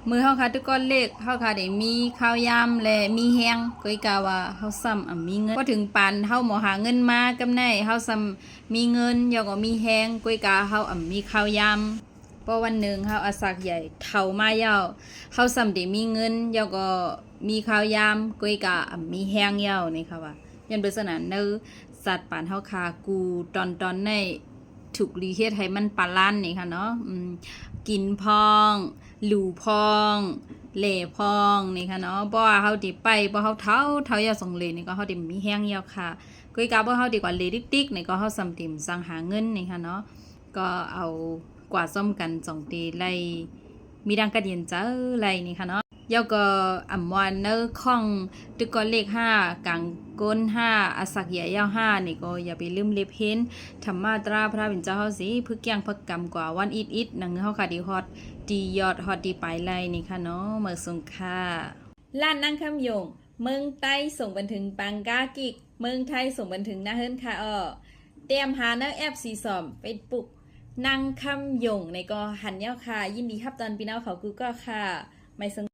มือเฮาค่ะทุกก้อนเลขเฮาค่ะได้มีข้าวยำและมีแห้งก็อีกาว่าเฮาซ้ำมีเงินพอถึงปานเฮาหมอหาเงินมากำไนเฮาซ้ำมีเงินยอก็มีแห้งก็อีกาเฮามีข้าวยำเพราะวันหนึ่งเฮาอาศักใหญ่เฒ่ามายาวเฮาซ้ำได้มีเงินยอก็มีข้าวยำก็อีกามีแห้งยาวนี่ค่ะว่ายันเบิดสนั้นเนอสัตว์ปานเฮาคากูตอนในถูกรีเฮ็ดให้มันปาลั่นนี่ค่ะเนาะกินพองหลู่พองเหล่พองนี่ค่ะเนาะเพราะว่าเฮาดิไปบ่เฮาเท่ายาส่งเลนี่ก็เฮาดิมีแห้งยาวค่ะก็อีกาบ่เฮาดีกว่าเลติ๊กๆนี่ก็เฮาสำติมสั่งหาเงินนี่ค่ะเนาะก็เอากว่าซ่อมกัน2ตีไล่มีดังกระเดียนเจ้าไล่นี่ค่ะเนาะยาวก็วันเนอข้องตึกก็เลข5กลางก้น5อาศักใหญ่ยาว5นี่ก็อย่าไปลืมเล็บเห็นธรรมาตราพระเป็นเจ้าเฮาสิพึกแกงพึกกรรมกว่าวันอิดหนังเฮาค่ะดีฮอตดียอดฮอตดีไปไล่นี่ค่ะเนาะเมื่อสงค่ะล้านนั่งคำยงเมืองใต้ส่งบันถึงปังกากิกเมืองไทยส่งบันถึงนาเฮิรนค่ะเตรียมหาเนอแอปสีสอมไปปลุกนั่งคำยงในก็หันเย้าค่ะยินดีครับตอนปีน้าเขากูก็ค่ะไม่สง